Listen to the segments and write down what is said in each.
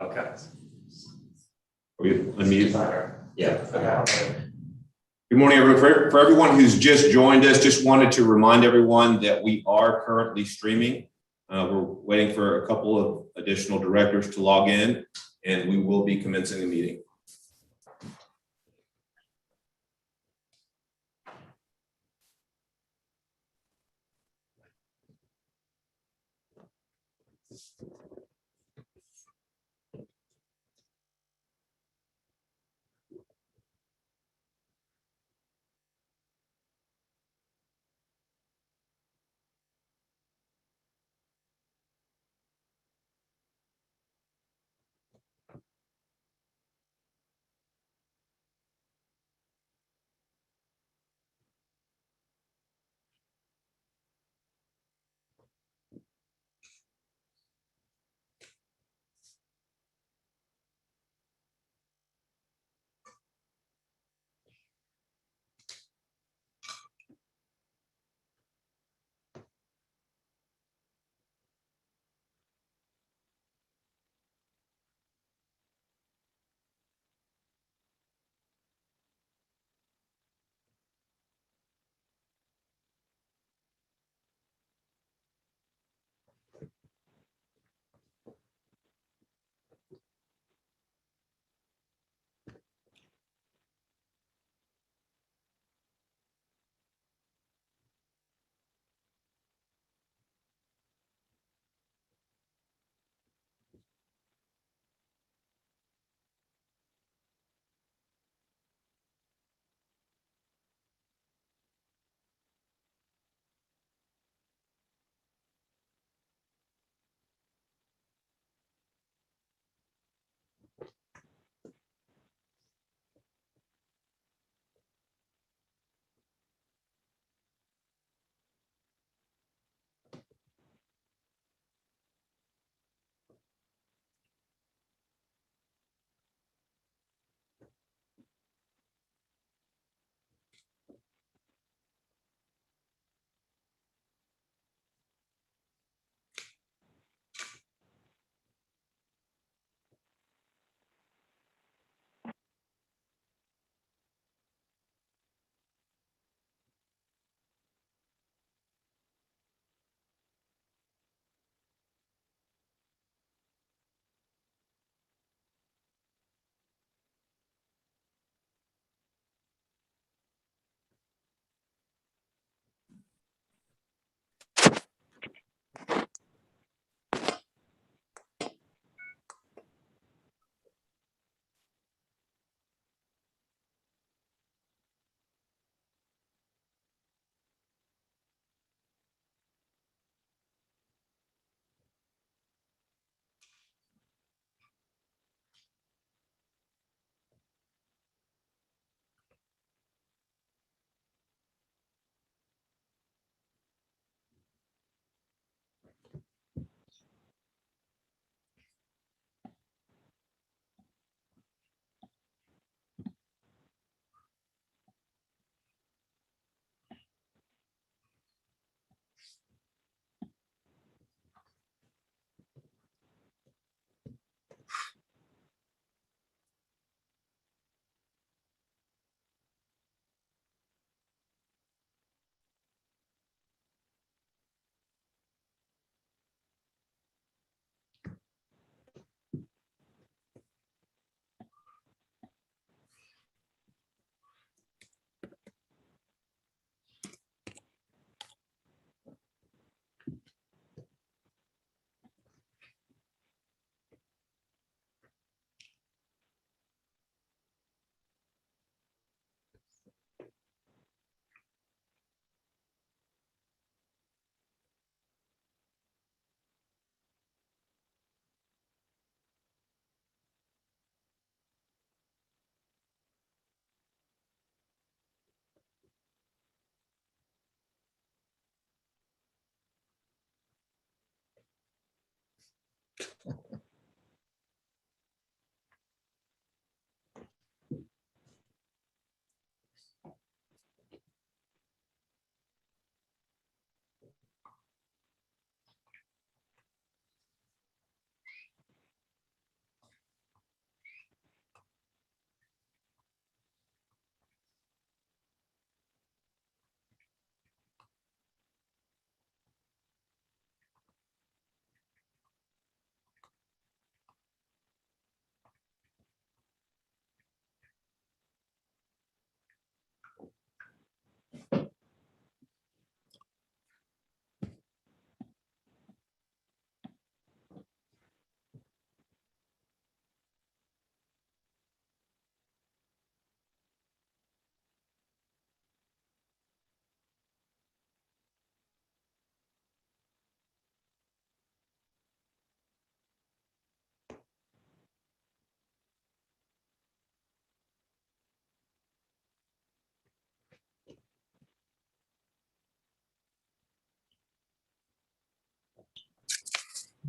Okay. Are we unmuted? Yeah. Okay. Good morning, everyone. For everyone who's just joined us, just wanted to remind everyone that we are currently streaming. We're waiting for a couple of additional directors to log in, and we will be commencing the meeting.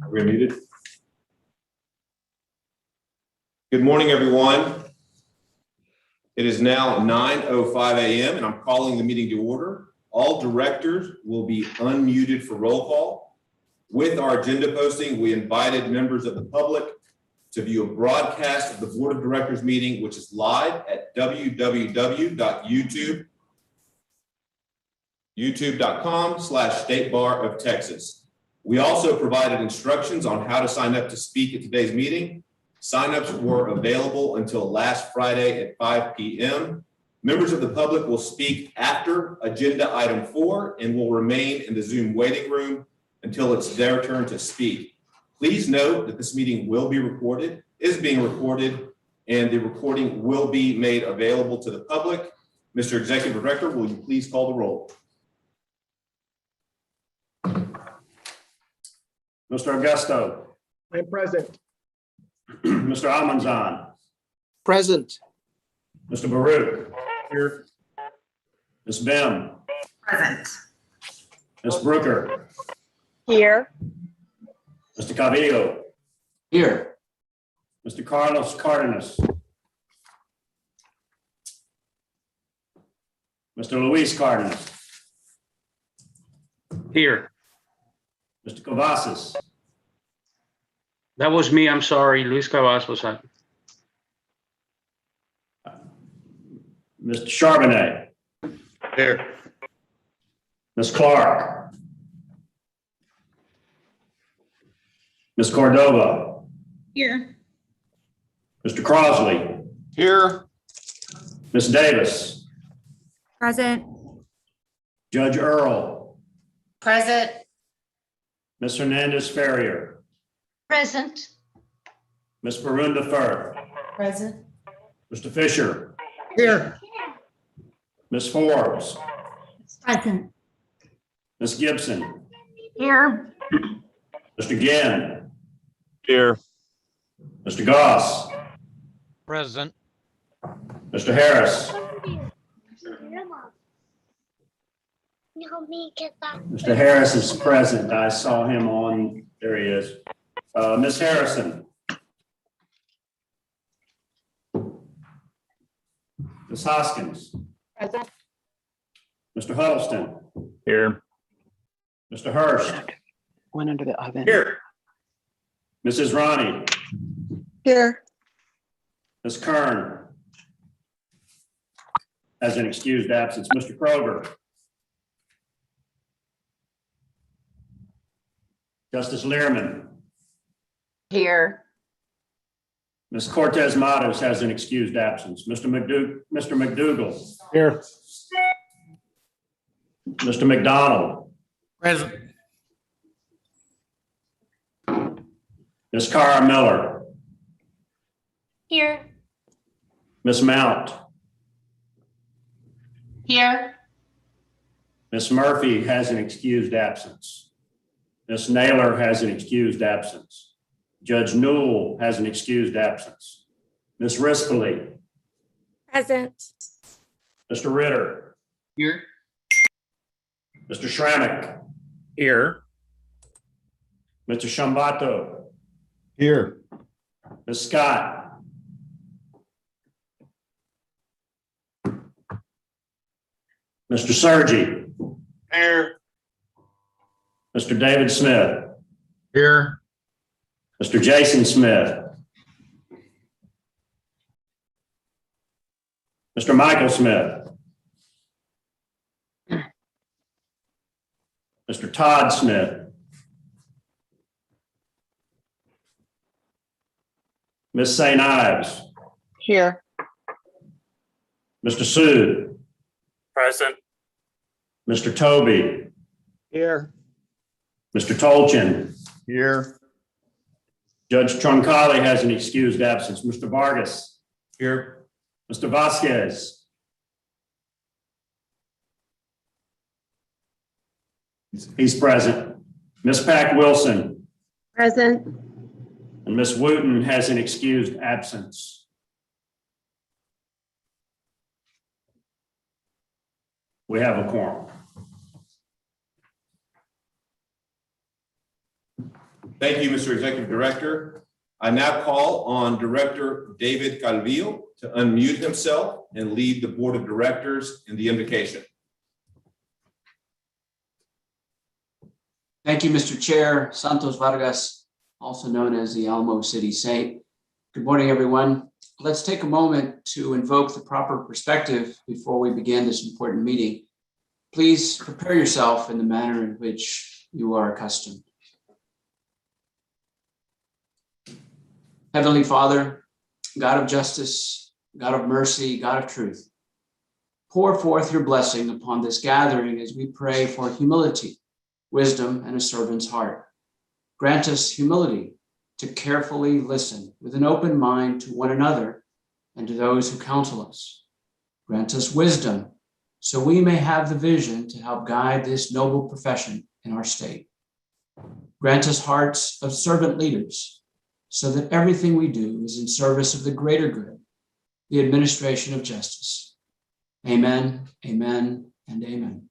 We're muted. Good morning, everyone. It is now 9:05 a.m. and I'm calling the meeting to order. All directors will be unmuted for roll call. With our agenda posting, we invited members of the public to view a broadcast of the Board of Directors meeting, which is live at youtube.com/State Bar of Texas. We also provided instructions on how to sign up to speak at today's meeting. Signups were available until last Friday at 5 p.m. Members of the public will speak after agenda item 4 and will remain in the Zoom waiting room until it's their turn to speak. Please note that this meeting is being recorded, and the recording will be made available to the public. Mr. Executive Director, will you please call the roll? Mr. Augusto. I'm present. Mr. Almanzan. Present. Mr. Baruch. Here. Ms. Bim. Present. Ms. Brooker. Here. Mr. Cavillo. Here. Mr. Carlos Cardenas. Mr. Luis Cardenas. Here. Mr. Cavazos. That was me. I'm sorry. Luis Cavazos was on. Mr. Charbonnet. Here. Ms. Clark. Ms. Cordova. Here. Mr. Crosley. Here. Ms. Davis. Present. Judge Earl. Present. Ms. Hernandez Ferrier. Present. Ms. Barunda Firth. Present. Mr. Fisher. Here. Ms. Forbes. Present. Ms. Gibson. Here. Mr. Ginn. Here. Mr. Goss. Present. Mr. Harris. Mr. Harris is present. I saw him on, there he is. Ms. Harrison. Ms. Hoskins. Present. Mr. Huddleston. Here. Mr. Hurst. One under the oven. Here. Mrs. Ronnie. Here. Ms. Kern. As an excused absence. Mr. Kroger. Justice Learman. Here. Ms. Cortez Matos has an excused absence. Mr. McDougal. Here. Mr. McDonald. Present. Ms. Cara Miller. Here. Ms. Mount. Here. Ms. Murphy has an excused absence. Ms. Naylor has an excused absence. Judge Newell has an excused absence. Ms. Rispoli. Present. Mr. Ritter. Here. Mr. Schrammick. Here. Mr. Shambato. Here. Ms. Scott. Mr. Sergi. Here. Mr. David Smith. Here. Mr. Jason Smith. Mr. Michael Smith. Mr. Todd Smith. Ms. St. Ives. Here. Mr. Sood. Present. Mr. Toby. Here. Mr. Tolchin. Here. Judge Troncalli has an excused absence. Mr. Vargas. Here. Mr. Vasquez. He's present. Ms. Pack Wilson. Present. And Ms. Wooten has an excused absence. We have a quorum. Thank you, Mr. Executive Director. I now call on Director David Calvillo to unmute himself and lead the Board of Directors in the invocation. Thank you, Mr. Chair. Santos Vargas, also known as the Alamo City Saint. Good morning, everyone. Let's take a moment to invoke the proper perspective before we begin this important meeting. Please prepare yourself in the manner in which you are accustomed. Heavenly Father, God of justice, God of mercy, God of truth, pour forth your blessing upon this gathering as we pray for humility, wisdom, and a servant's heart. Grant us humility to carefully listen with an open mind to one another and to those who counsel us. Grant us wisdom so we may have the vision to help guide this noble profession in our state. Grant us hearts of servant leaders so that everything we do is in service of the greater good, the administration of justice. Amen, amen, and amen.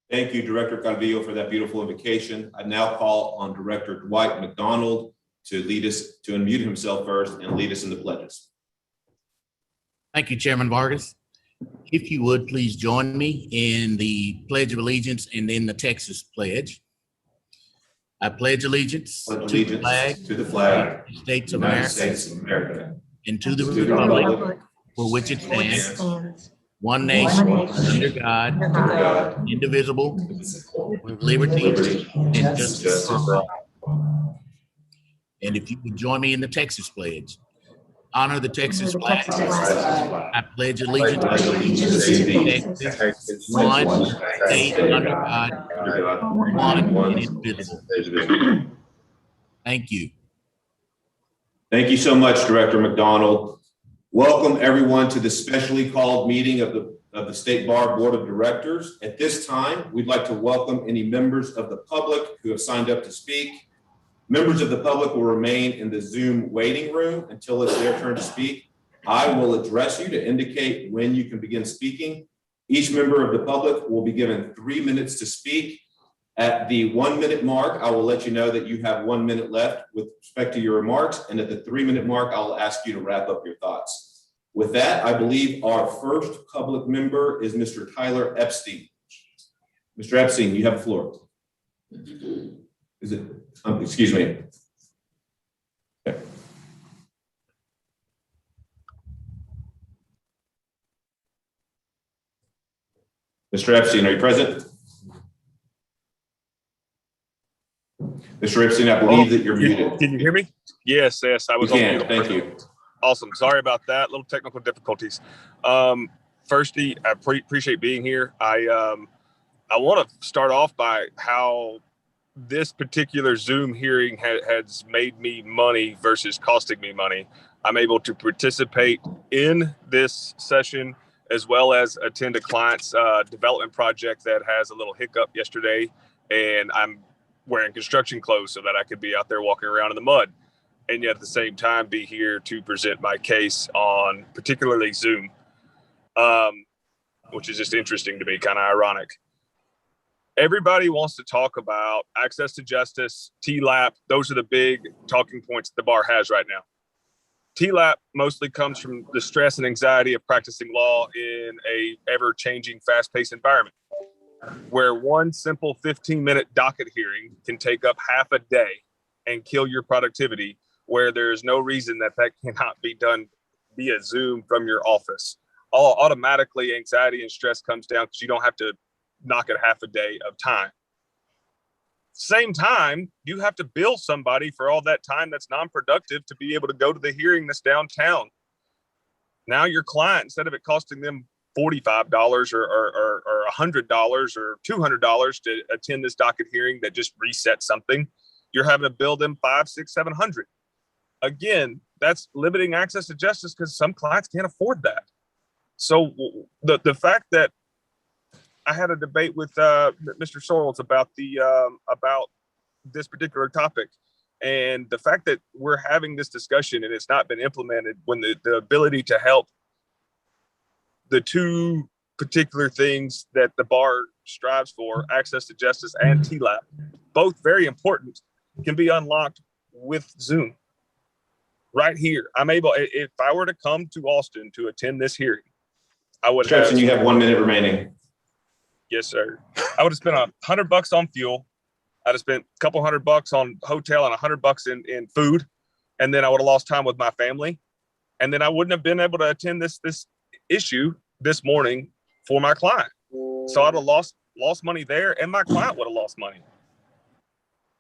Thank you, Director Calvillo, for that beautiful invocation. I now call on Director Dwight McDonald to unmute himself first and lead us in the pledges. Thank you, Chairman Vargas. If you would, please join me in the Pledge of Allegiance and then the Texas Pledge. I pledge allegiance to the flag to the flag of the States of of the United America States of America and to the to the republic republic for which it stands, Stands. one nation, nation, under God, under under God, God, indivisible, with liberty liberty, and and justice justice for for all. all. And if you would join me in the Texas Pledge, honor the Texas the flag. Texas flag. I pledge allegiance I pledge to allegiance to the Texas, one state under God, under God, one and indivisible. Thank you. Thank you so much, Director McDonald. Welcome everyone to the specially called meeting of the State Bar Board of Directors. At this time, we'd like to welcome any members of the public who have signed up to speak. Members of the public will remain in the Zoom waiting room until it's their turn to speak. I will address you to indicate when you can begin speaking. Each member of the public will be given 3 minutes to speak. At the 1 minute mark, I will let you know that you have 1 minute left with respect to your remarks. And at the 3 minute mark, I'll ask you to wrap up your thoughts. With that, I believe our first public member is Mr. Tyler Epstein. Mr. Epstein, you have the floor. Is it, excuse me. Okay. Mr. Epstein, are you present? Mr. Epstein, I believe that you're muted. Can you hear me? Yes, I You was on can, mute. thank you. Awesome. Sorry about that. Little technical difficulties. Firstly, I appreciate being here. I want to start off by how this particular Zoom hearing has made me money versus costing me money. I'm able to participate in this session as well as attend a client's development project that has a little hiccup yesterday, and I'm wearing construction clothes so that I could be out there walking around in the mud, and yet at the same time be here to present my case on particularly Zoom, which is just interesting to me, kind of ironic. Everybody wants to talk about access to justice, TLAP. Those are the big talking points the bar has right now. TLAP mostly comes from the stress and anxiety of practicing law in a ever-changing, fast-paced environment, where one simple 15-minute docket hearing can take up half a day and kill your productivity, where there is no reason that cannot be done via Zoom from your office. Automatically, anxiety and stress comes down because you don't have to knock it half a day of time. Same time, you have to bill somebody for all that time that's non-productive to be able to go to the hearing that's downtown. Now your client, instead of it costing them $45 or $100 or $200 to attend this docket hearing that just resets something, you're having to bill them $500, $600, $700. Again, that's limiting access to justice because some clients can't afford that. So the fact that I had a debate with Mr. Sorrells about this particular topic, and the fact that we're having this discussion and it's not been implemented, when the ability to help the two particular things that the bar strives for, access to justice and TLAP, both very important, can be unlocked with Zoom. Right here, I'm able, if I were to come to Austin to attend this hearing, I would have. Judson, you have 1 minute remaining. Yes, sir. I would have spent $100 on fuel. I'd have spent a couple $100 on hotel and $100 in food. And then I would have lost time with my family. And then I wouldn't have been able to attend this issue this morning for my client. So I'd have lost money there, and my client would have lost money.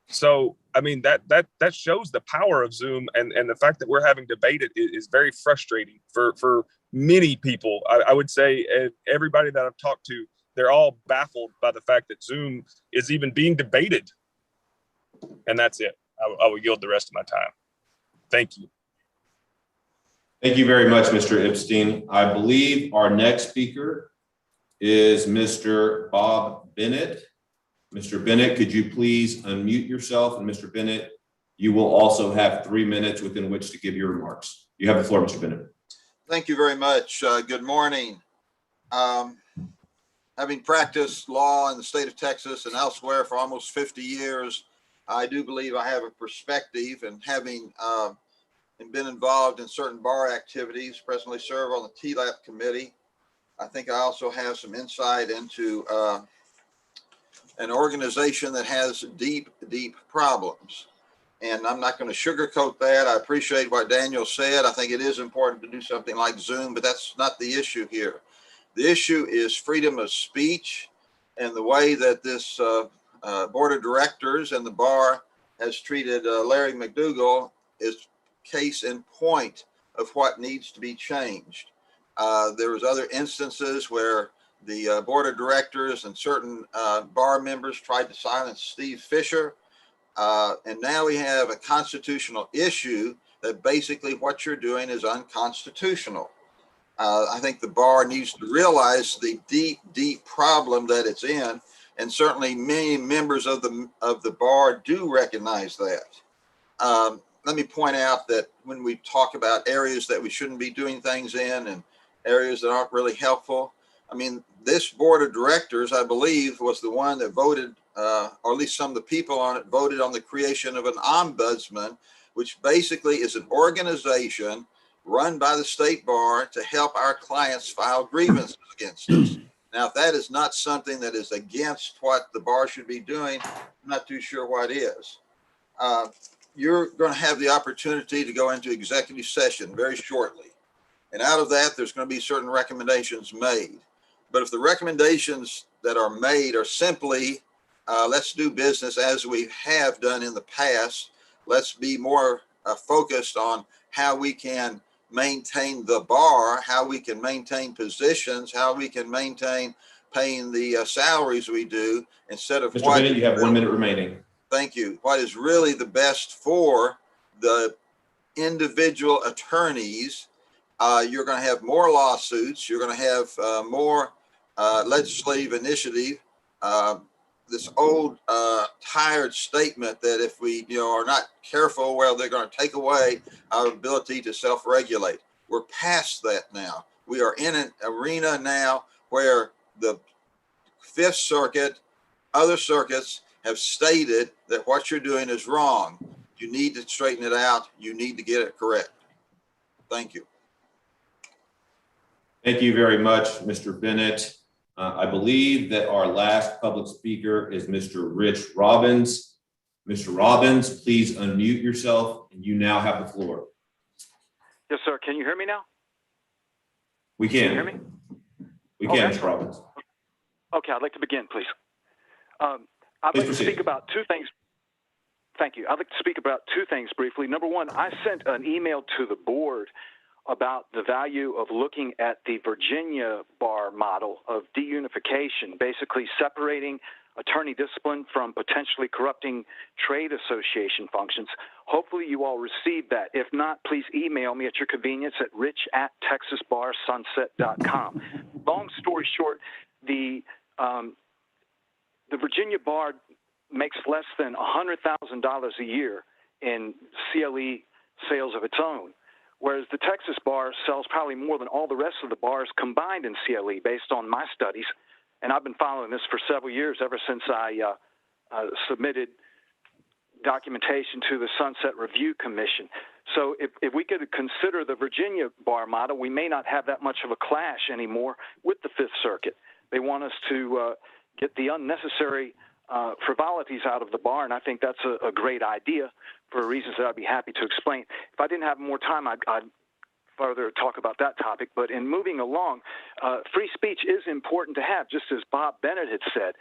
So, I mean, that shows the power of Zoom, and the fact that we're having debated is very frustrating for many people. I would say everybody that I've talked to, they're all baffled by the fact that Zoom is even being debated. And that's it. I will yield the rest of my time. Thank you. Thank you very much, Mr. Epstein. I believe our next speaker is Mr. Bob Bennett. Mr. Bennett, could you please unmute yourself? And Mr. Bennett, you will also have 3 minutes within which to give your remarks. You have the floor, Mr. Bennett. Thank you very much. Good morning. Having practiced law in the state of Texas and elsewhere for almost 50 years, I do believe I have a perspective, and having been involved in certain bar activities, presently serve on the TLAP committee, I think I also have some insight into an organization that has deep problems. And I'm not going to sugarcoat that. I appreciate what Daniel said. I think it is important to do something like Zoom, but that's not the issue here. The issue is freedom of speech, and the way that this board of directors and the bar has treated Larry McDougall is case in point of what needs to be changed. There was other instances where the board of directors and certain bar members tried to silence Steve Fisher. And now we have a constitutional issue that basically what you're doing is unconstitutional. I think the bar needs to realize the deep problem that it's in. And certainly many members of the bar do recognize that. Let me point out that when we talk about areas that we shouldn't be doing things in and areas that aren't really helpful, I mean, this board of directors, I believe, was the one that voted, or at least some of the people on it voted on the creation of an ombudsman, which basically is an organization run by the state bar to help our clients file grievances against us. Now, if that is not something that is against what the bar should be doing, I'm not too sure what is. You're going to have the opportunity to go into executive session very shortly. And out of that, there's going to be certain recommendations made. But if the recommendations that are made are simply, let's do business as we have done in the past, let's be more focused on how we can maintain the bar, how we can maintain positions, how we can maintain paying the salaries we do, instead of Mr. what Bennett, you have 1 minute remaining. Thank you. What is really the best for the individual attorneys. You're going to have more lawsuits. You're going to have more legislative initiative. This old tired statement that if we are not careful, well, they're going to take away our ability to self-regulate. We're past that now. We are in an arena now where the Fifth Circuit, other circuits have stated that what you're doing is wrong. You need to straighten it out. You need to get it correct. Thank you. Thank you very much, Mr. Bennett. I believe that our last public speaker is Mr. Rich Robbins. Mr. Robbins, please unmute yourself, and you now have the floor. Yes, sir. Can you hear me now? We can. Can you hear me? We can, Okay. Mr. Robbins. Okay, I'd like to begin, please. I'd Please like proceed. to speak about two things. Thank you. I'd like to speak about two things briefly. Number one, I sent an email to the board about the value of looking at the Virginia bar model of deunification, basically separating attorney discipline from potentially corrupting trade association functions. Hopefully you all received that. If not, please email me at your convenience at rich@texasbarsunset.com. Long story short, the Virginia bar makes less than $100,000 a year in CLE sales of its own, whereas the Texas bar sells probably more than all the rest of the bars combined in CLE based on my studies. And I've been following this for several years, ever since I submitted documentation to the Sunset Review Commission. So if we could consider the Virginia bar model, we may not have that much of a clash anymore with the Fifth Circuit. They want us to get the unnecessary frivolities out of the bar, and I think that's a great idea for reasons that I'd be happy to explain. If I didn't have more time, I'd further talk about that topic. But in moving along, free speech is important to have, just as Bob Bennett had said.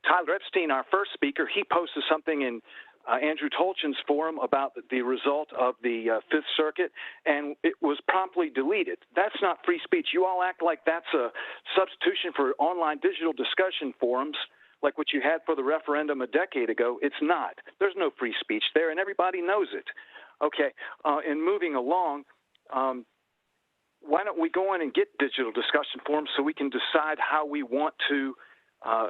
Tyler Epstein, our first speaker, he posted something in Andrew Tolchin's forum about the result of the Fifth Circuit, and it was promptly deleted. That's not free speech. You all act like that's a substitution for online digital discussion forums like what you had for the referendum a decade ago. It's not. There's no free speech there, and everybody knows it. Okay, in moving along, why don't we go in and get digital discussion forums so we can decide how we want to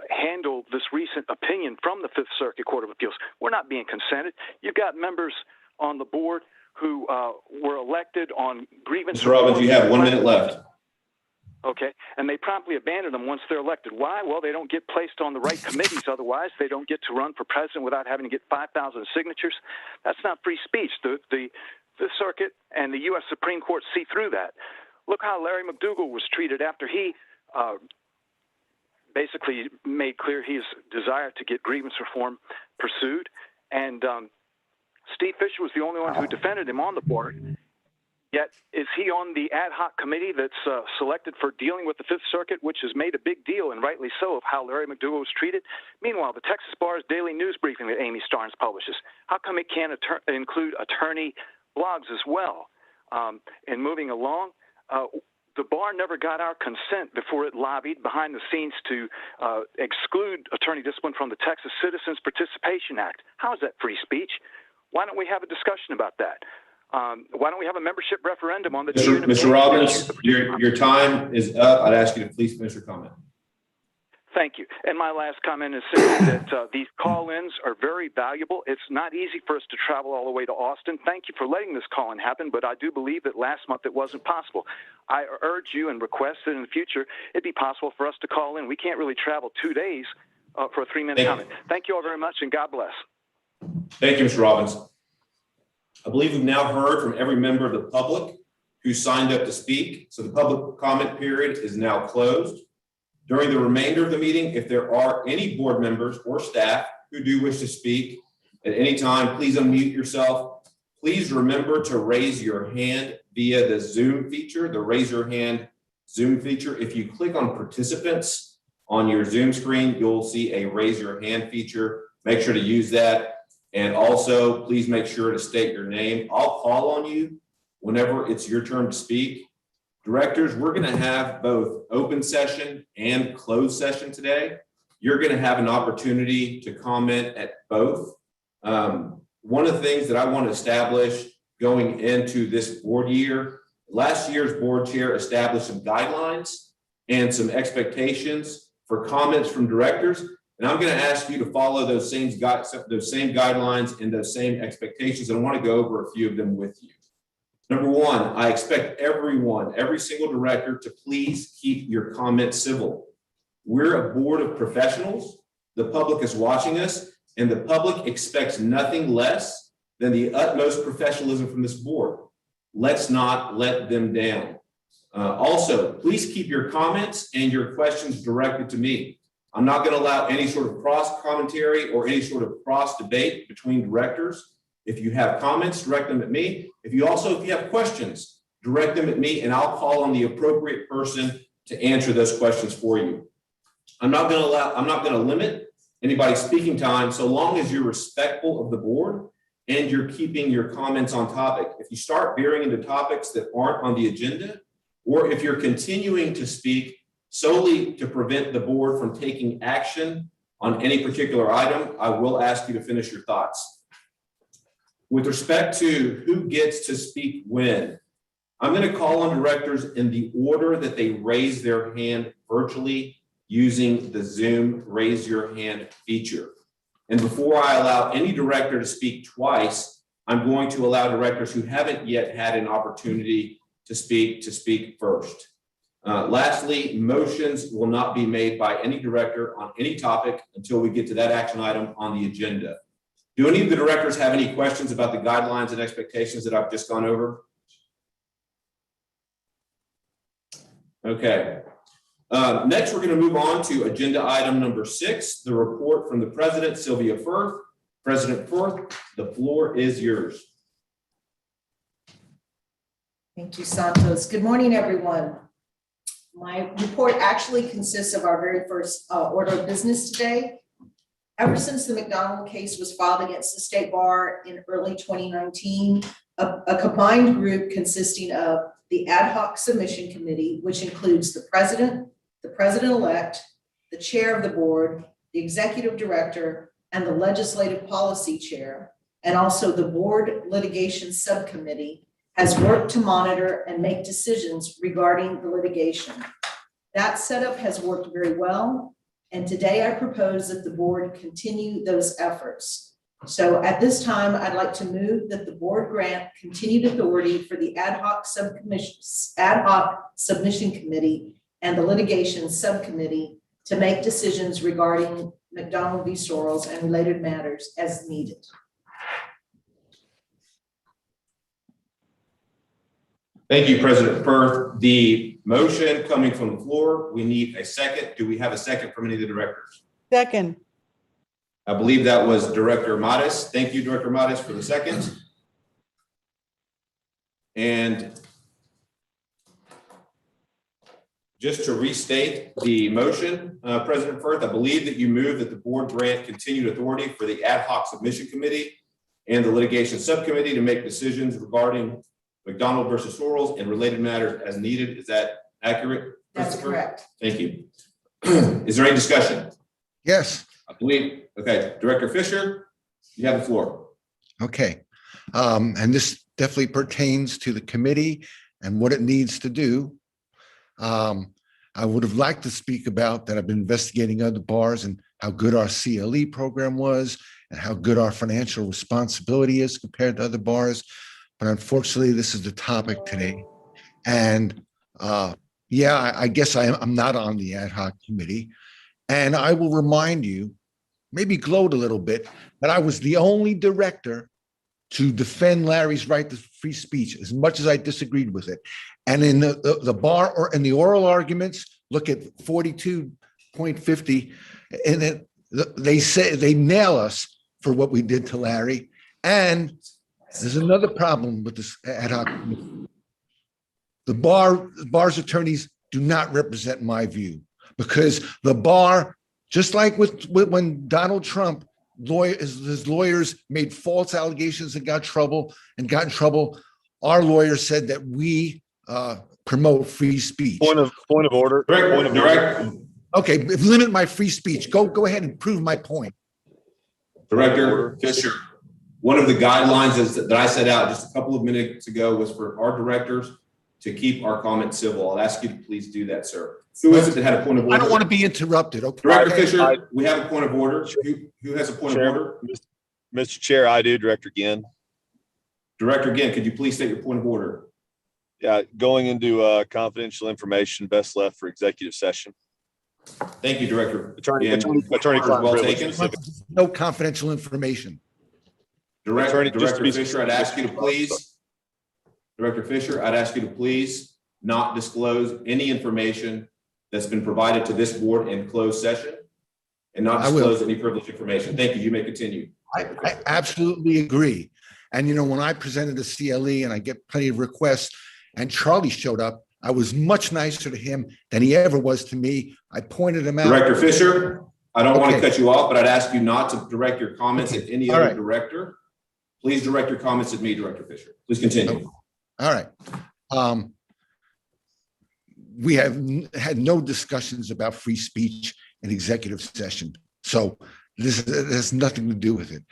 handle this recent opinion from the Fifth Circuit Court of Appeals? We're not being consented. You've got members on the board who were elected on grievance. Mr. Robbins, you have 1 minute left. Okay, and they promptly abandon them once they're elected. Why? Well, they don't get placed on the right committees. Otherwise, they don't get to run for president without having to get 5,000 signatures. That's not free speech. The Fifth Circuit and the U.S. Supreme Court see through that. Look how Larry McDougall was treated after he basically made clear his desire to get grievance reform pursued. And Steve Fisher was the only one who defended him on the board. Yet, is he on the ad hoc committee that's selected for dealing with the Fifth Circuit, which has made a big deal, and rightly so, of how Larry McDougall was treated? Meanwhile, the Texas Bar's daily news briefing that Amy Starnes publishes, how come it can't include attorney blogs as well? And moving along, the bar never got our consent before it lobbied behind the scenes to exclude attorney discipline from the Texas Citizens Participation Act. How is that free speech? Why don't we have a discussion about that? Why don't we have a membership referendum on the Mr. Robbins, your time is up. I'd ask you to please finish your comment. Thank you. And my last comment is simply that these call-ins are very valuable. It's not easy for us to travel all the way to Austin. Thank you for letting this call-in happen, but I do believe that last month it wasn't possible. I urge you and request that in the future it be possible for us to call in. We can't really travel 2 days for a 3-minute comment. Thank you all very much, and God bless. Thank you, Mr. Robbins. I believe we've now heard from every member of the public who signed up to speak. So the public comment period is now closed. During the remainder of the meeting, if there are any board members or staff who do wish to speak at any time, please unmute yourself. Please remember to raise your hand via the Zoom feature, the raise your hand Zoom feature. If you click on participants on your Zoom screen, you'll see a raise your hand feature. Make sure to use that. And also, please make sure to state your name. I'll call on you whenever it's your turn to speak. Directors, we're going to have both open session and closed session today. You're going to have an opportunity to comment at both. One of the things that I want to establish going into this board year, last year's board chair established some guidelines and some expectations for comments from directors. And I'm going to ask you to follow those same guidelines and those same expectations. And I want to go over a few of them with you. Number one, I expect every single director to please keep your comments civil. We're a board of professionals. The public is watching us, and the public expects nothing less than the utmost professionalism from this board. Let's not let them down. Also, please keep your comments and your questions directed to me. I'm not going to allow any sort of cross commentary or any sort of cross debate between directors. If you have comments, direct them at me. If you have questions, direct them at me, and I'll call on the appropriate person to answer those questions for you. I'm not going to limit anybody's speaking time so long as you're respectful of the board and you're keeping your comments on topic. If you start veering into topics that aren't on the agenda, or if you're continuing to speak solely to prevent the board from taking action on any particular item, I will ask you to finish your thoughts. With respect to who gets to speak when, I'm going to call on directors in the order that they raise their hand virtually using the Zoom raise your hand feature. And before I allow any director to speak twice, I'm going to allow directors who haven't yet had an opportunity to speak first. Lastly, motions will not be made by any director on any topic until we get to that action item on the agenda. Do any of the directors have any questions about the guidelines and expectations that I've just gone over? Okay. Next, we're going to move on to agenda item number 6, the report from the president, Sylvia Firth. President Firth, the floor is yours. Thank you, Santos. Good morning, everyone. My report actually consists of our very first order of business today. Ever since the McDonald case was filed against the State Bar in early 2019, a combined group consisting of the Ad Hoc Submission Committee, which includes the president-elect, the chair of the board, the executive director, and the legislative policy chair, and also the board litigation subcommittee, has worked to monitor and make decisions regarding the litigation. That setup has worked very well, and today I propose that the board continue those efforts. So at this time, I'd like to move that the board grant continued authority for the Ad Hoc Submission Committee and the litigation subcommittee to make decisions regarding McDonald v. Sorrells and related matters as needed. Thank you, President Firth. The motion coming from the floor, we need a second. Do we have a second from any of the directors? Second. I believe that was Director Modis. Thank you, Director Modis, for the second. And just to restate the motion, President Firth, I believe that you move that the board grant continued authority for the Ad Hoc Submission Committee and the litigation subcommittee to make decisions regarding McDonald versus Sorrells and related matters as needed. Is that accurate? That's correct. Thank you. Is there any discussion? Yes. I believe, okay, Director Fisher, you have the floor. Okay. And this definitely pertains to the committee and what it needs to do. I would have liked to speak about that. I've been investigating other bars and how good our CLE program was and how good our financial responsibility is compared to other bars. But unfortunately, this is the topic today. And yeah, I guess I'm not on the ad hoc committee. And I will remind you, maybe gloat a little bit, that I was the only director to defend Larry's right to free speech, as much as I disagreed with it. And in the bar or in the oral arguments, look at 42.50, and then they say they nail us for what we did to Larry. And there's another problem with this ad hoc. The bar's attorneys do not represent my view, because the bar, just like when Donald Trump, his lawyers made false allegations and got in trouble. Our lawyers said that we promote free speech. Point of order. Direct. Okay, limit my free speech. Go ahead and prove my point. Director Fisher, one of the guidelines that I set out just a couple of minutes ago was for our directors to keep our comments civil. I'll ask you to please do that, sir. Who is it that had a point of order? I don't want to be interrupted. Okay. Director Fisher, we have a point of order. Who has a point of order? Mr. Chair, I do, Director Ginn. Director Ginn, could you please state your point of order? Yeah, going into confidential information best left for executive session. Thank you, Director. Attorney well taken. No confidential information. Director Fisher, I'd ask you to please. Director Fisher, I'd ask you to please not disclose any information that's been provided to this board in closed session and not disclose any privileged information. Thank you. You may continue. I absolutely agree. And, you know, when I presented the CLE and I get plenty of requests and Charlie showed up, I was much nicer to him than he ever was to me. I pointed him out. Director Fisher, I don't want to cut you off, but I'd ask you not to direct your comments at any other director. Please direct your comments at me, Director Fisher. Please continue. All right. We have had no discussions about free speech in executive session. So this has nothing to do with it.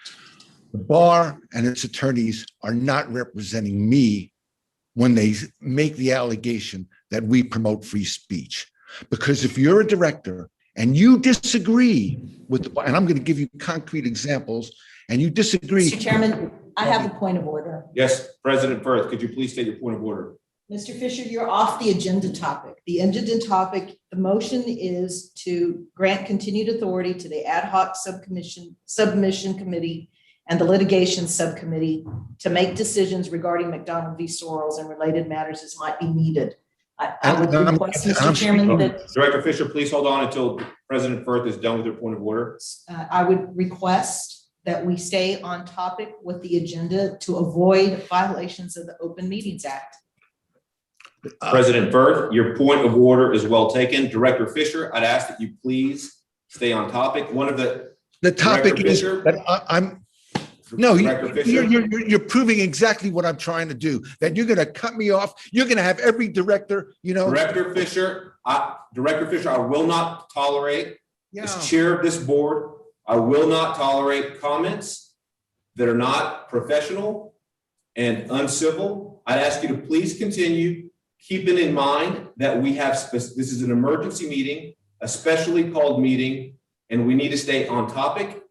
The bar and its attorneys are not representing me when they make the allegation that we promote free speech. Because if you're a director and you disagree with, and I'm going to give you concrete examples, and you disagree. Mr. Chairman, I have a point of order. Yes, President Firth, could you please state your point of order? Mr. Fisher, you're off the agenda topic. The agenda topic, the motion is to grant continued authority to the ad hoc submission committee and the litigation subcommittee to make decisions regarding McDonald v. Sorrells and related matters as might be needed. I would request, Mr. Chairman, that Director Fisher, please hold on until President Firth is done with her point of order. I would request that we stay on topic with the agenda to avoid violations of the Open Meetings Act. President Firth, your point of order is well taken. Director Fisher, I'd ask that you please stay on topic. One of the topic Director is Fisher? that I'm, no, Director Fisher? you're proving exactly what I'm trying to do, that you're going to cut me off. You're going to have every director, Director Fisher, I will not tolerate, as chair of this board, I will not tolerate comments that are not professional and uncivil. I'd ask you to please continue, keeping in mind that we have, this is an emergency meeting, a specially called meeting, and we need to stay on topic.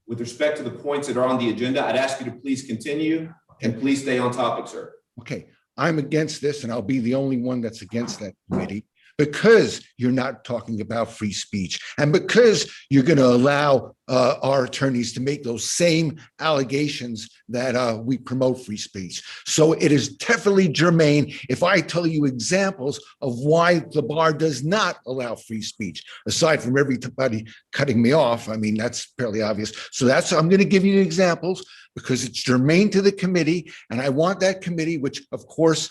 With respect to the points that are on the agenda, I'd ask you to please continue and please stay on topic, sir. Okay, I'm against this, and I'll be the only one that's against that committee, because you're not talking about free speech, and because you're going to allow our attorneys to make those same allegations that we promote free speech. So it is definitely germane if I tell you examples of why the bar does not allow free speech, aside from everybody cutting me off. I mean, that's fairly obvious. So I'm going to give you examples because it's germane to the committee, and I want that committee, which of course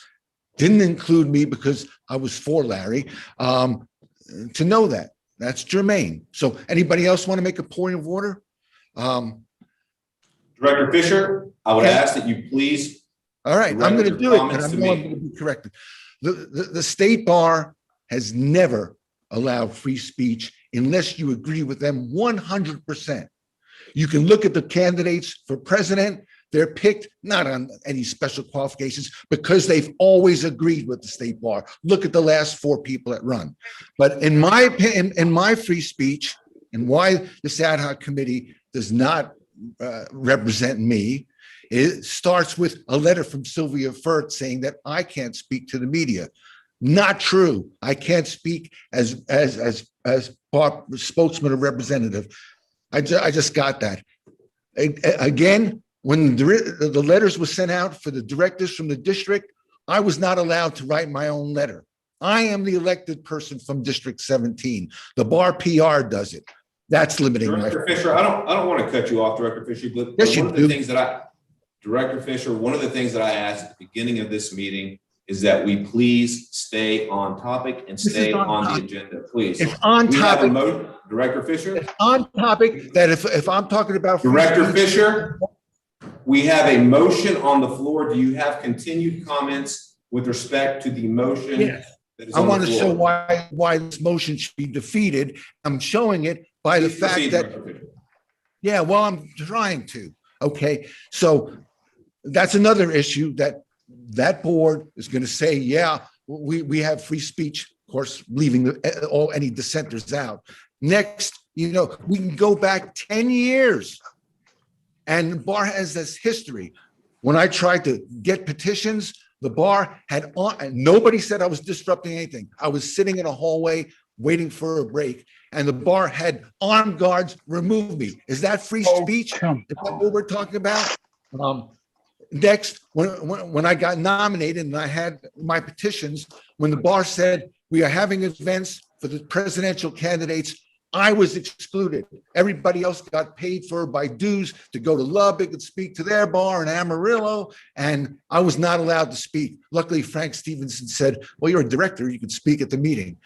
didn't include me because I was for Larry, to know that. That's germane. So anybody else want to make a point of order? Director Fisher, I would ask that you please. All right, I'm going to do it, and comments I to know I'm me. going to be corrected. The state bar has never allowed free speech unless you agree with them 100%. You can look at the candidates for president. They're picked not on any special qualifications because they've always agreed with the state bar. Look at the last 4 people that run. But in my opinion, in my free speech, and why this ad hoc committee does not represent me, it starts with a letter from Sylvia Firth saying that I can't speak to the media. Not true. I can't speak as bar spokesman or representative. I just got that. Again, when the letters were sent out for the directors from the district, I was not allowed to write my own letter. I am the elected person from District 17. The bar PR does it. That's limiting. Director Fisher, I don't want to cut you off, Director Fisher, but Yes, you one of do. the things that Director Fisher, one of the things that I asked at the beginning of this meeting is that we please stay on topic and stay on the agenda, please. It's on We have a topic. Director Fisher? It's on topic that if I'm talking about free Director speech- Fisher, we have a motion on the floor. Do you have continued comments with respect to the motion? Yes. that is I on the want to show floor? why this motion should be defeated. I'm showing it by the Please fact proceed, that, Director Fisher. yeah, well, I'm trying to. Okay, so that's another issue that board is going to say, yeah, we have free speech, of course, leaving any dissenters out. Next, we can go back 10 years. And the bar has this history. When I tried to get petitions, the bar had and nobody said I was disrupting anything. I was sitting in a hallway waiting for a break, and the bar had armed guards remove me. Is that free speech? Is that what we're talking about? Next, when I got nominated and I had my petitions, when the bar said we are having events for the presidential candidates, I was excluded. Everybody else got paid for by dues to go to Lubbock and speak to their bar in Amarillo, and I was not allowed to speak. Luckily, Frank Stevenson said, well, you're a director, you can speak at the meeting.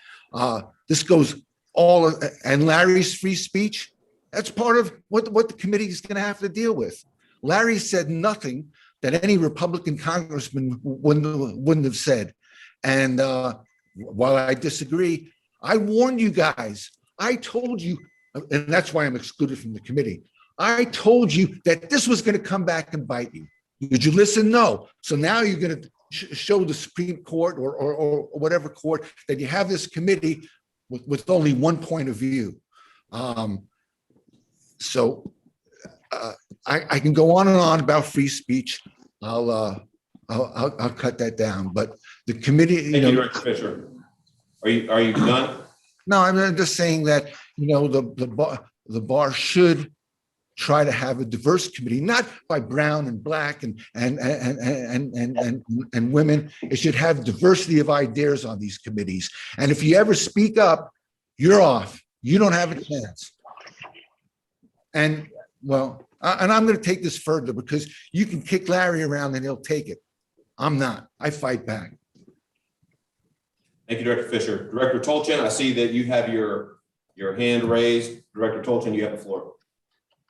This goes all, and Larry's free speech, that's part of what the committee is going to have to deal with. Larry said nothing that any Republican congressman wouldn't have said. And while I disagree, I warned you guys. I told you, and that's why I'm excluded from the committee. I told you that this was going to come back and bite you. Did you listen? No. So now you're going to show the Supreme Court or whatever court that you have this committee with only one point of view. I can go on and on about free speech. I'll cut that down, but the committee, Thank you, Director Fisher. Are you done? No, I'm just saying that, the bar should try to have a diverse committee, not by brown and black and women. It should have diversity of ideas on these committees. And if you ever speak up, you're off. You don't have a chance. And I'm going to take this further because you can kick Larry around and he'll take it. I'm not. I fight back. Thank you, Director Fisher. Director Tolchin, I see that you have your hand raised. Director Tolchin, you have the floor.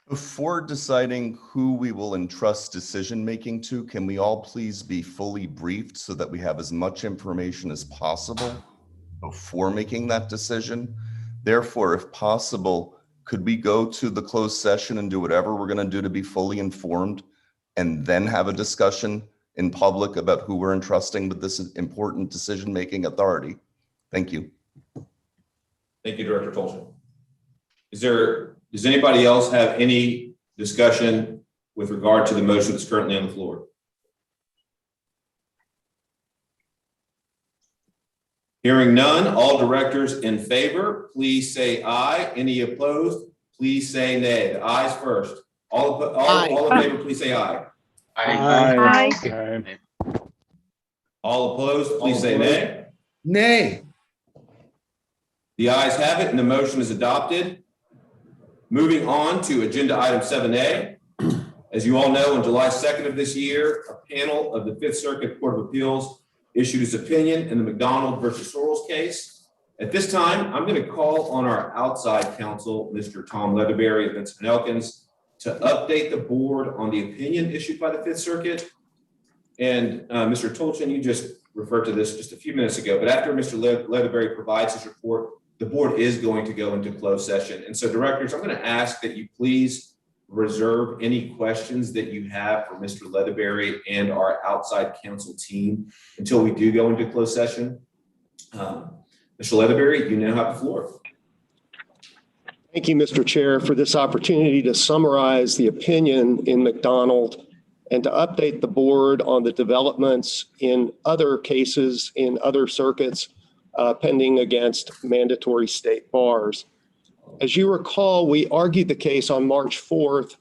Before deciding who we will entrust decision-making to, can we all please be fully briefed so that we have as much information as possible before making that decision? Therefore, if possible, could we go to the closed session and do whatever we're going to do to be fully informed and then have a discussion in public about who we're entrusting with this important decision-making authority? Thank you. Thank you, Director Tolchin. Does anybody else have any discussion with regard to the motion that's currently on the floor? Hearing none, all directors in favor, please say aye. Any opposed, please say nay. The ayes first. All in favor, please say aye. Aye. All opposed, please say nay. Nay. The ayes have it and the motion is adopted. Moving on to agenda item 7A. As you all know, on July 2nd of this year, a panel of the Fifth Circuit Court of Appeals issued its opinion in the McDonald versus Sorrells case. At this time, I'm going to call on our outside counsel, Mr. Tom Leatherberry of Vincent Elkins, to update the board on the opinion issued by the Fifth Circuit. And Mr. Tolchin, you just referred to this just a few minutes ago, but after Mr. Leatherberry provides his report, the board is going to go into closed session. And so directors, I'm going to ask that you please reserve any questions that you have for Mr. Leatherberry and our outside counsel team until we do go into closed session. Mr. Leatherberry, you now have the floor. Thank you, Mr. Chair, for this opportunity to summarize the opinion in McDonald and to update the board on the developments in other cases in other circuits pending against mandatory state bars. As you recall, we argued the case on March 4th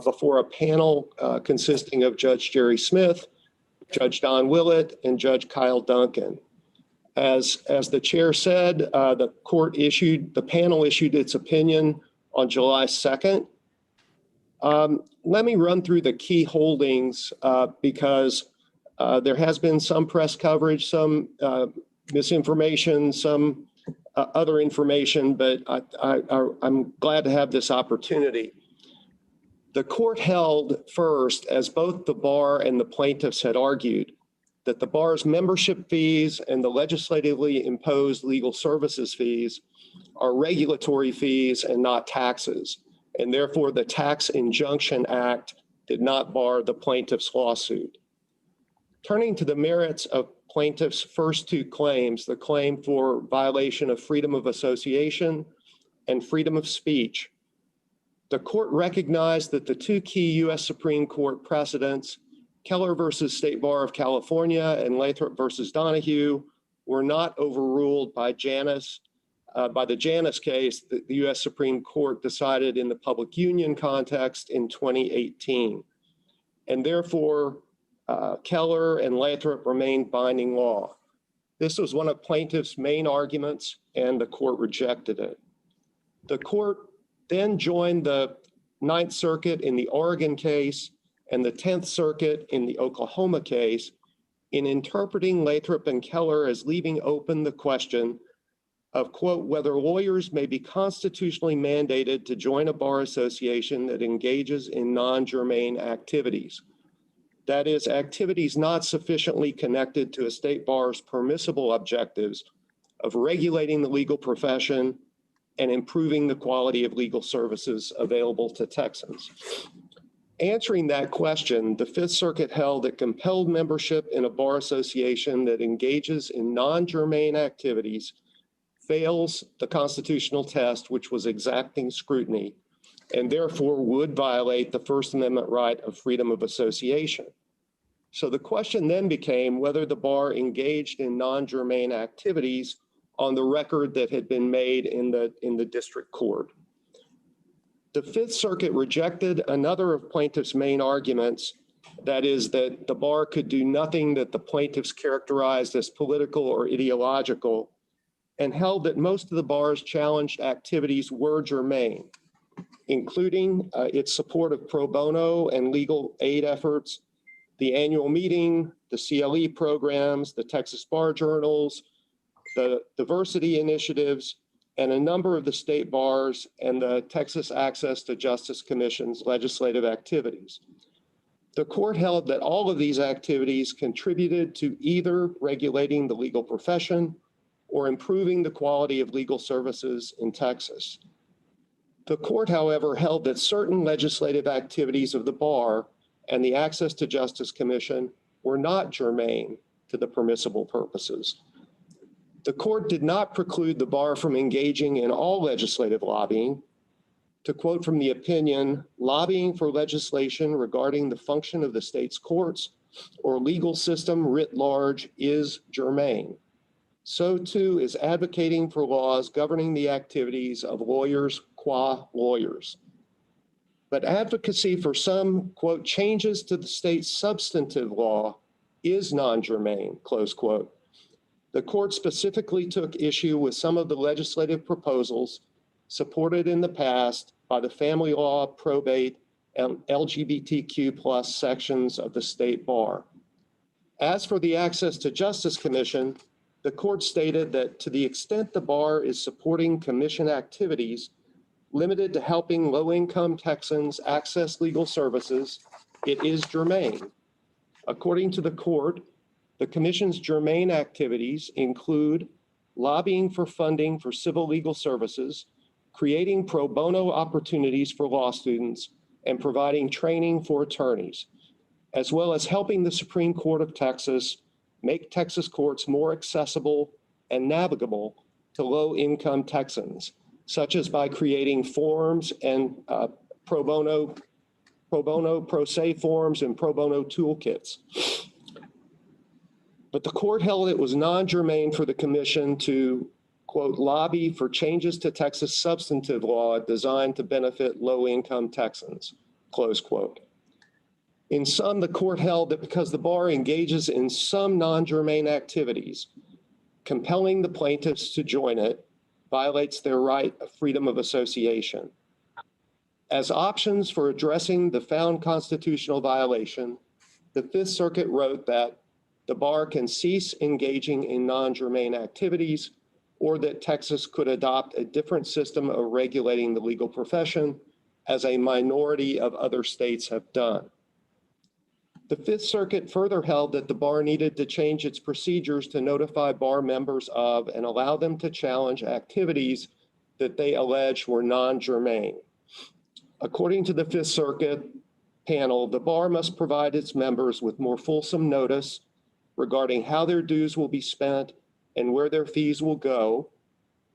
before a panel consisting of Judge Jerry Smith, Judge Don Willett, and Judge Kyle Duncan. As the chair said, the panel issued its opinion on July 2nd. Let me run through the key holdings because there has been some press coverage, some misinformation, some other information, but I'm glad to have this opportunity. The court held first, as both the bar and the plaintiffs had argued, that the bar's membership fees and the legislatively imposed legal services fees are regulatory fees and not taxes, and therefore the Tax Injunction Act did not bar the plaintiff's lawsuit. Turning to the merits of plaintiff's first two claims, the claim for violation of freedom of association and freedom of speech, the court recognized that the two key U.S. Supreme Court precedents, Keller versus State Bar of California and Lathrop versus Donahue, were not overruled by the Janus case that the U.S. Supreme Court decided in the public union context in 2018. And therefore, Keller and Lathrop remained binding law. This was one of plaintiff's main arguments, and the court rejected it. The court then joined the Ninth Circuit in the Oregon case and the 10th Circuit in the Oklahoma case in interpreting Lathrop and Keller as leaving open the question of, quote, whether lawyers may be constitutionally mandated to join a bar association that engages in non-germane activities. That is, activities not sufficiently connected to a state bar's permissible objectives of regulating the legal profession and improving the quality of legal services available to Texans. Answering that question, the Fifth Circuit held that compelled membership in a bar association that engages in non-germane activities fails the constitutional test, which was exacting scrutiny, and therefore would violate the First Amendment right of freedom of association. So the question then became whether the bar engaged in non-germane activities on the record that had been made in the district court. The Fifth Circuit rejected another of plaintiffs' main arguments, that is that the bar could do nothing that the plaintiffs characterized as political or ideological, and held that most of the bar's challenged activities were germane, including its support of pro bono and legal aid efforts, the annual meeting, the CLE programs, the Texas Bar Journals, the diversity initiatives, and a number of the state bars and the Texas Access to Justice Commission's legislative activities. The court held that all of these activities contributed to either regulating the legal profession or improving the quality of legal services in Texas. The court, however, held that certain legislative activities of the bar and the Access to Justice Commission were not germane to the permissible purposes. The court did not preclude the bar from engaging in all legislative lobbying. To quote from the opinion, lobbying for legislation regarding the function of the state's courts or legal system writ large is germane. So too is advocating for laws governing the activities of lawyers qua lawyers. But advocacy for some, quote, changes to the state's substantive law is non-germane, close quote. The court specifically took issue with some of the legislative proposals supported in the past by the family law, probate, and LGBTQ plus sections of the state bar. As for the Access to Justice Commission, the court stated that to the extent the bar is supporting commission activities limited to helping low-income Texans access legal services, it is germane. According to the court, the commission's germane activities include lobbying for funding for civil legal services, creating pro bono opportunities for law students, and providing training for attorneys, as well as helping the Supreme Court of Texas make Texas courts more accessible and navigable to low-income Texans, such as by creating forms and pro bono, pro se forms and pro bono toolkits. But the court held it was non-germane for the commission to, quote, lobby for changes to Texas substantive law designed to benefit low-income Texans, close quote. In sum, the court held that because the bar engages in some non-germane activities, compelling the plaintiffs to join it violates their right of freedom of association. As options for addressing the found constitutional violation, the Fifth Circuit wrote that the bar can cease engaging in non-germane activities, or that Texas could adopt a different system of regulating the legal profession, as a minority of other states have done. The Fifth Circuit further held that the bar needed to change its procedures to notify bar members of and allow them to challenge activities that they alleged were non-germane. According to the Fifth Circuit panel, the bar must provide its members with more fulsome notice regarding how their dues will be spent and where their fees will go,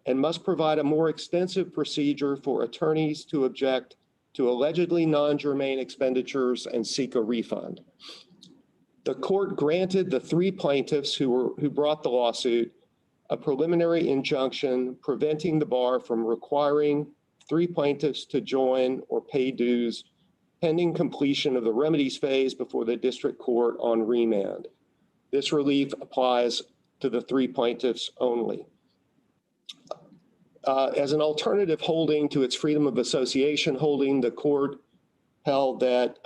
and must provide a more extensive procedure for attorneys to object to allegedly non-germane expenditures and seek a refund. The court granted the three plaintiffs who brought the lawsuit a preliminary injunction preventing the bar from requiring three plaintiffs to join or pay dues pending completion of the remedies phase before the district court on remand. This relief applies to the three plaintiffs only. As an alternative holding to its freedom of association holding, the court held that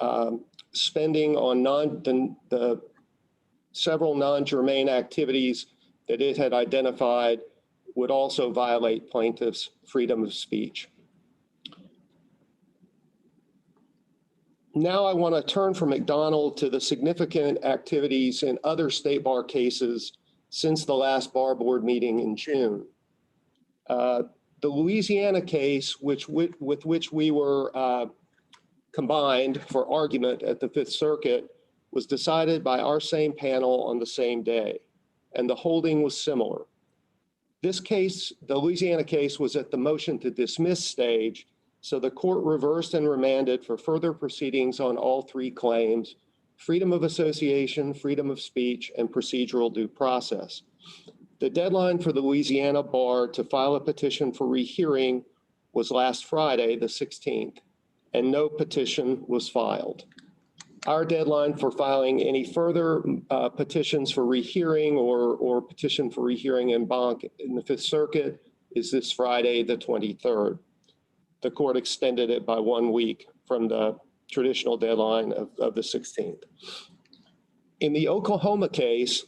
spending on the several non-germane activities that it had identified would also violate plaintiffs' freedom of speech. Now I want to turn from McDonald to the significant activities in other state bar cases since the last bar board meeting in June. The Louisiana case, with which we were combined for argument at the Fifth Circuit, was decided by our same panel on the same day, and the holding was similar. This case, the Louisiana case, was at the motion to dismiss stage, So the court reversed and remanded for further proceedings on all three claims: freedom of association, freedom of speech, and procedural due process. The deadline for the Louisiana bar to file a petition for rehearing was last Friday, the 16th, and no petition was filed. Our deadline for filing any further petitions for rehearing or petition for rehearing en banc in the Fifth Circuit is this Friday, the 23rd. The court extended it by 1 week from the traditional deadline of the 16th. In the Oklahoma case,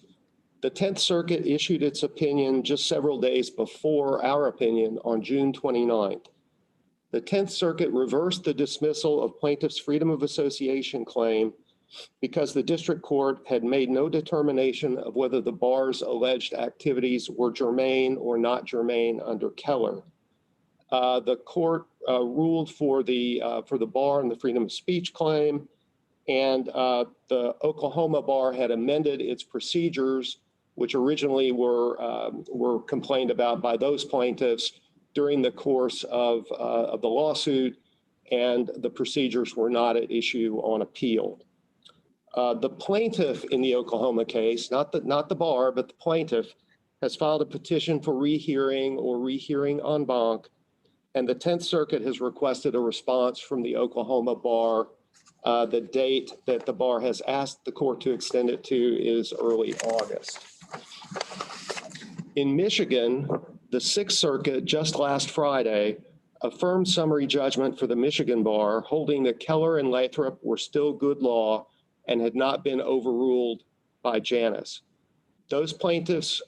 the 10th Circuit issued its opinion just several days before our opinion on June 29th. The 10th Circuit reversed the dismissal of plaintiff's freedom of association claim because the district court had made no determination of whether the bar's alleged activities were germane or not germane under Keller. The court ruled for the bar and the freedom of speech claim, and the Oklahoma bar had amended its procedures, which originally were complained about by those plaintiffs during the course of the lawsuit, and the procedures were not at issue on appeal. The plaintiff in the Oklahoma case, not the bar, but the plaintiff, has filed a petition for rehearing or rehearing en banc, and the 10th Circuit has requested a response from the Oklahoma bar. The date that the bar has asked the court to extend it to is early August. In Michigan, the 6th Circuit just last Friday affirmed summary judgment for the Michigan bar, holding that Keller and Lathrop were still good law and had not been overruled by Janus. Those plaintiffs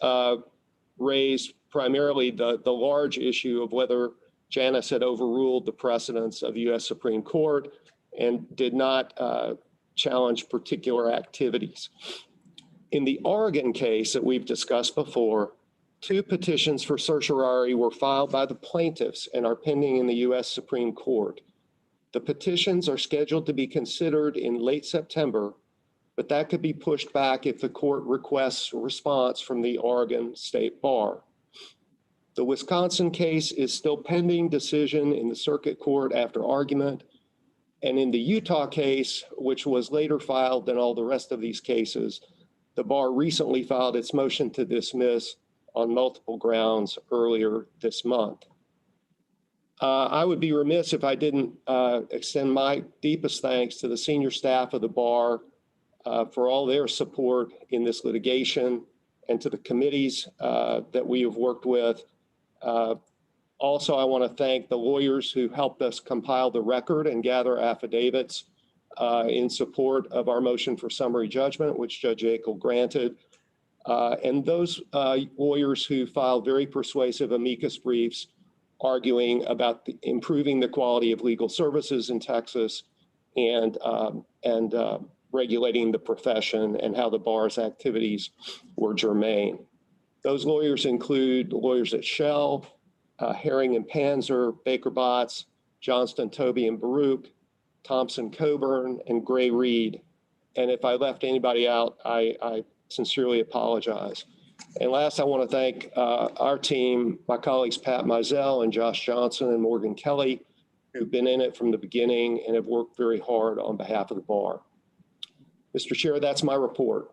raised primarily the large issue of whether Janus had overruled the precedents of the U.S. Supreme Court and did not challenge particular activities. In the Oregon case that we've discussed before, 2 petitions for certiorari were filed by the plaintiffs and are pending in the U.S. Supreme Court. The petitions are scheduled to be considered in late September, but that could be pushed back if the court requests a response from the Oregon State Bar. The Wisconsin case is still pending decision in the circuit court after argument. And in the Utah case, which was later filed than all the rest of these cases, the bar recently filed its motion to dismiss on multiple grounds earlier this month. I would be remiss if I didn't extend my deepest thanks to the senior staff of the bar for all their support in this litigation, and to the committees that we have worked with. Also, I want to thank the lawyers who helped us compile the record and gather affidavits in support of our motion for summary judgment, which Judge Akel granted. And those lawyers who filed very persuasive amicus briefs arguing about improving the quality of legal services in Texas and regulating the profession and how the bar's activities were germane. Those lawyers include lawyers at Shell, Herring and Panzer, Baker Botts, Johnston, Tobey and Baruch, Thompson Coburn, and Gray Reed. And if I left anybody out, I sincerely apologize. And last, I want to thank our team, my colleagues Pat Mizell and Josh Johnson and Morgan Kelly, who've been in it from the beginning and have worked very hard on behalf of the bar. Mr. Chair, that's my report.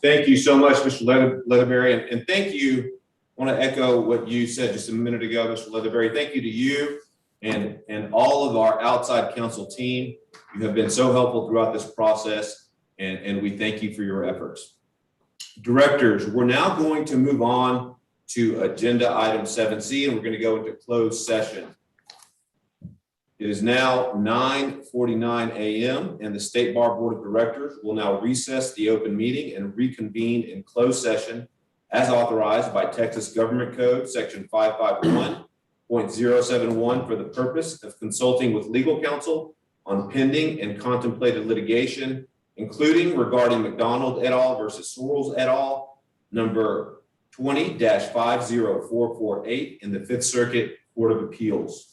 Thank you so much, Mr. Leatherberry, and thank you. I want to echo what you said just a minute ago, Mr. Leatherberry. Thank you to you and all of our outside counsel team. You have been so helpful throughout this process, and we thank you for your efforts. Directors, we're now going to move on to agenda item 7C, and we're going to go into closed session. It is now 9:49 a.m. and the State Bar Board of Directors will now recess the open meeting and reconvene in closed session as authorized by Texas Government Code, Section 551.071, for the purpose of consulting with legal counsel on pending and contemplated litigation, including regarding McDonald et al. Versus Sorrells et al., number 20-50448 in the Fifth Circuit Court of Appeals.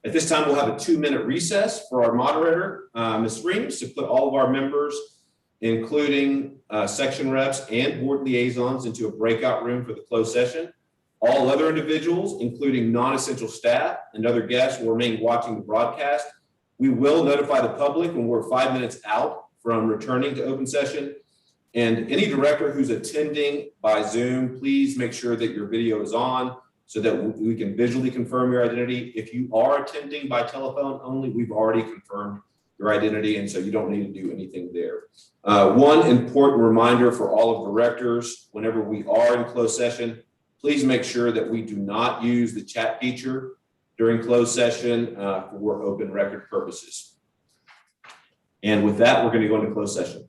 At this time, we'll have a 2-minute recess for our moderator, Ms. Reams, to put all of our members, including section reps and board liaisons, into a breakout room for the closed session. All other individuals, including non-essential staff and other guests, will remain watching the broadcast. We will notify the public when we're 5 minutes out from returning to open session. And any director who's attending by Zoom, please make sure that your video is on so that we can visually confirm your identity. If you are attending by telephone only, we've already confirmed your identity, and so you don't need to do anything there. One important reminder for all of directors, whenever we are in closed session, please make sure that we do not use the chat feature during closed session for open record purposes. And with that, we're going to go into closed session.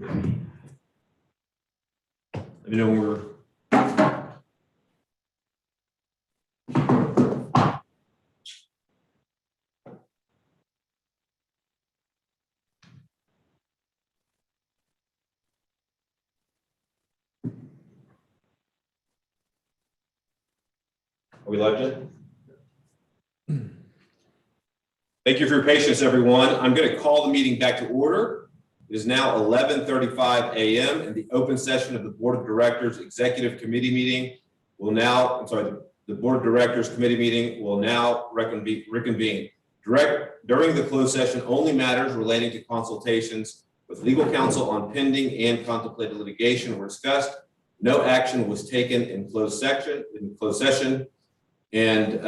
Let me know when we're. Are we live yet? Thank you for your patience, everyone. I'm going to call the meeting back to order. It is now 11:35 a.m. and the open session of the Board of Directors Executive Committee meeting will now, the Board of Directors Committee meeting will now reconvene. During the closed session, only matters relating to consultations with legal counsel on pending and contemplated litigation were discussed. No action was taken in closed session. And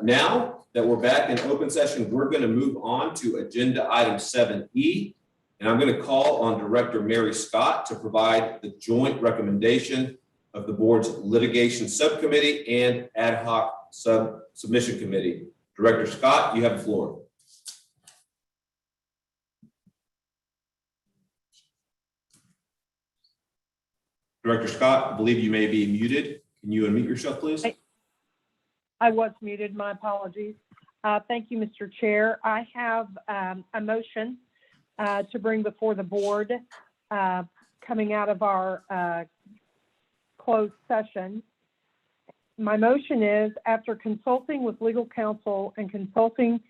now that we're back in open session, we're going to move on to agenda item 7E. And I'm going to call on Director Mary Scott to provide the joint recommendation of the board's litigation subcommittee and ad hoc submission committee. Director Scott, you have the floor. Director Scott, I believe you may be muted. Can you unmute yourself, please? I was muted. My apologies. Thank you, Mr. Chair. I have a motion to bring before the board coming out of our closed session. My motion is, after consulting with legal counsel and considering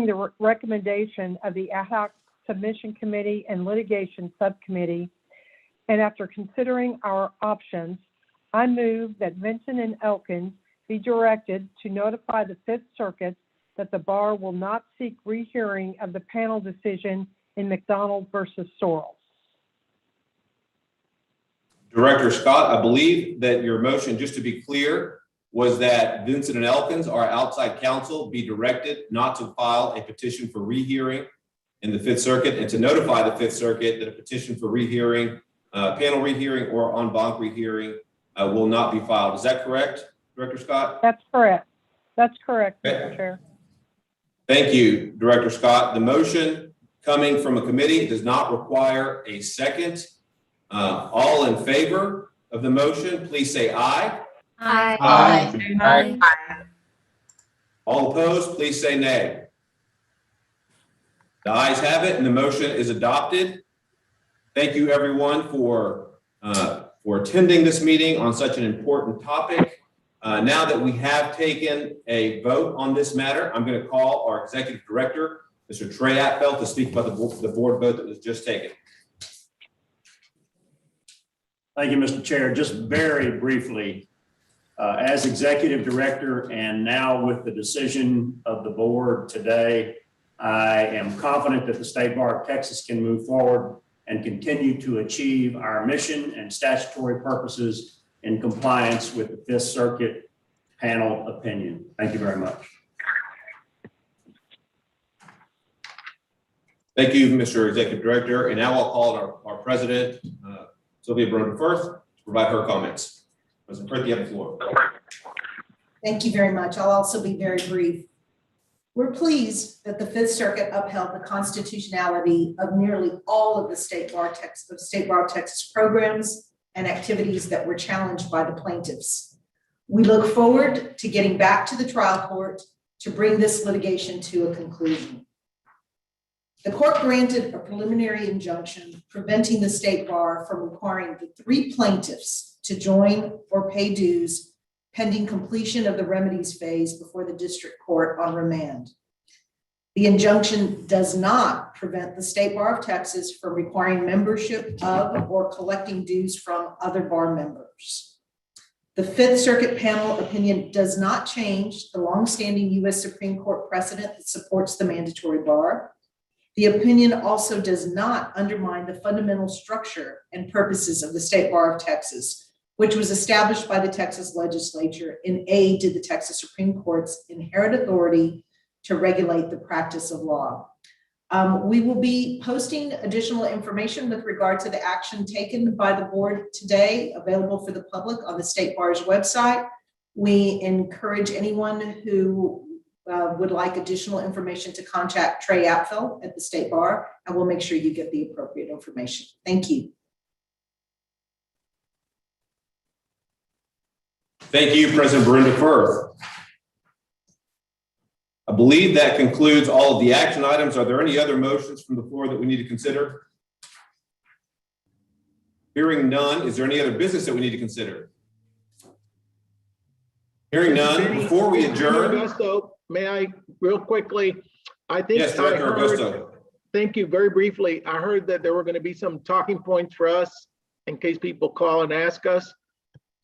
the recommendation of the ad hoc submission committee and litigation subcommittee, and after considering our options, I move that Vinson and Elkins be directed to notify the Fifth Circuit that the bar will not seek rehearing of the panel decision in McDonald versus Sorrells. Director Scott, I believe that your motion, just to be clear, was that Vinson and Elkins, our outside counsel, be directed not to file a petition for rehearing in the Fifth Circuit and to notify the Fifth Circuit that a petition for rehearing, panel rehearing or en banc rehearing will not be filed. Is that correct, Director Scott? That's correct. That's correct, Mr. Chair. Thank you, Director Scott. The motion coming from a committee does not require a second. All in favor of the motion, please say aye. Aye. Aye. All opposed, please say nay. The ayes have it and the motion is adopted. Thank you, everyone, for attending this meeting on such an important topic. Now that we have taken a vote on this matter, I'm going to call our Executive Director, Mr. Trey Atfeld, to speak about the board vote that was just taken. Thank you, Mr. Chair. Just very briefly, as Executive Director and now with the decision of the board today, I am confident that the State Bar of Texas can move forward and continue to achieve our mission and statutory purposes in compliance with the Fifth Circuit panel opinion. Thank you very much. Thank you, Mr. Executive Director. And now I'll call on our President, Sylvia Broden Firth, to provide her comments. President Firth, you have the floor. Thank you very much. I'll also be very brief. We're pleased that the Fifth Circuit upheld the constitutionality of nearly all of the State Bar of Texas programs and activities that were challenged by the plaintiffs. We look forward to getting back to the trial court to bring this litigation to a conclusion. The court granted a preliminary injunction preventing the State Bar from requiring the three plaintiffs to join or pay dues pending completion of the remedies phase before the district court on remand. The injunction does not prevent the State Bar of Texas from requiring membership of or collecting dues from other bar members. The Fifth Circuit panel opinion does not change the longstanding U.S. Supreme Court precedent that supports the mandatory bar. The opinion also does not undermine the fundamental structure and purposes of the State Bar of Texas, which was established by the Texas legislature in aid to the Texas Supreme Court's inherent authority to regulate the practice of law. We will be posting additional information with regard to the action taken by the board today, available for the public on the State Bar's website. We encourage anyone who would like additional information, to contact Trey Apfel at the State Bar, and we'll make sure you get the appropriate information. Thank you. Thank you, President Brenda Firth. I believe that concludes all of the action items. Are there any other motions from the floor that we need to consider? Hearing none, is there any other business that we need to consider? Hearing none, before we adjourn. Augusto, may I real quickly? I think Yes, Director Augusto. Thank you. Very briefly, I heard that there were going to be some talking points for us in case people call and ask us.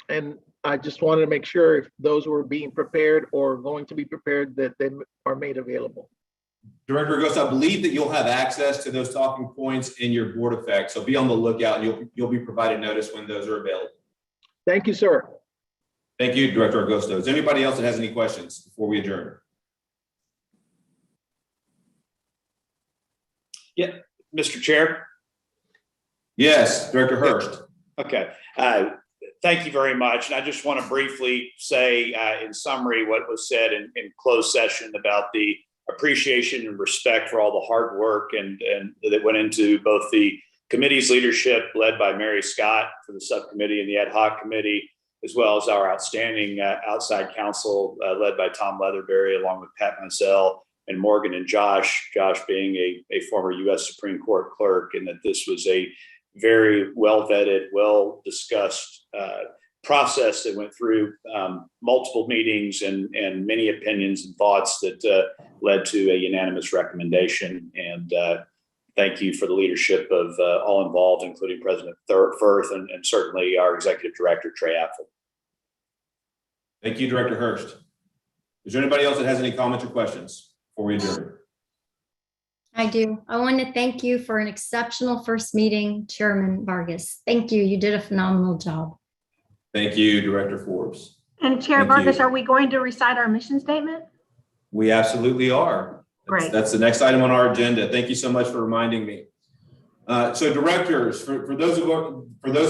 And I just wanted to make sure if those were being prepared or going to be prepared, that they are made available. Director Augusto, I believe that you'll have access to those talking points in your board effect. So be on the lookout and you'll be provided notice when those are available. Thank you, sir. Thank you, Director Augusto. Is there anybody else that has any questions before we adjourn? Yeah, Mr. Chair. Yes, Director Hurst. Okay. Thank you very much. And I just want to briefly say in summary what was said in closed session about the appreciation and respect for all the hard work and that went into both the committee's leadership led by Mary Scott for the subcommittee and the ad hoc committee, as well as our outstanding outside counsel led by Tom Leatherberry, along with Pat Mansell and Morgan and Josh being a former U.S. Supreme Court clerk, and that this was a very well vetted, well discussed process that went through multiple meetings and many opinions and thoughts that led to a unanimous recommendation. And thank you for the leadership of all involved, including President Firth and certainly our Executive Director, Trey Apfel. Thank you, Director Hurst. Is there anybody else that has any comments or questions before we adjourn? I do. I want to thank you for an exceptional first meeting, Chairman Vargas. Thank you. You did a phenomenal job. Thank you, Director Forbes. And Chair Thank Vargas, you. are we going to recite our mission statement? We absolutely are. Great. That's the next item on our agenda. Thank you so much for reminding me. So directors, for those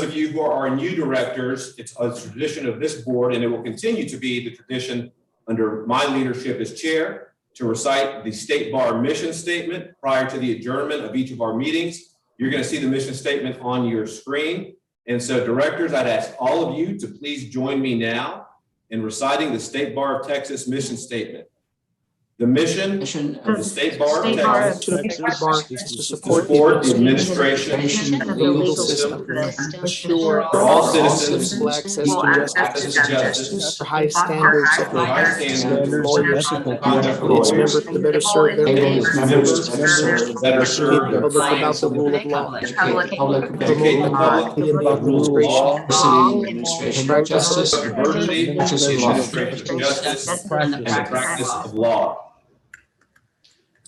of you who are new directors, it's a tradition of this board, and it will continue to be the tradition under my leadership as chair, to recite the State Bar mission statement prior to the adjournment of each of our meetings. You're going to see the mission statement on your screen. And so directors, I'd ask all of you to please join me now in reciting the State Bar of Texas mission statement. The mission of the State Bar of Texas is to support the administration of the legal system, Assure for all citizens full access to justice, for high standards of lawyers and its members to better serve their members, better educate the public about the rule of law, promote the administration of justice, diversity, administration of justice, and the practice of law.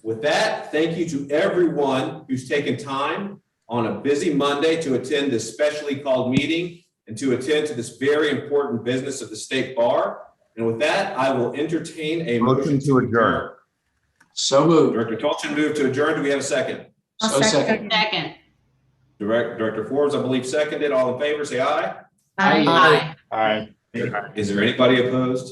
With that, thank you to everyone who's taken time on a busy Monday to attend this specially called meeting and to attend to this very important business of the State Bar. And with that, I will entertain a motion to adjourn. So moved. Director Tolchin moved to adjourn. Do we have a second? So second. Second. Director Forbes, I believe, seconded. All in favor, say aye. Aye. Aye. Is there anybody opposed?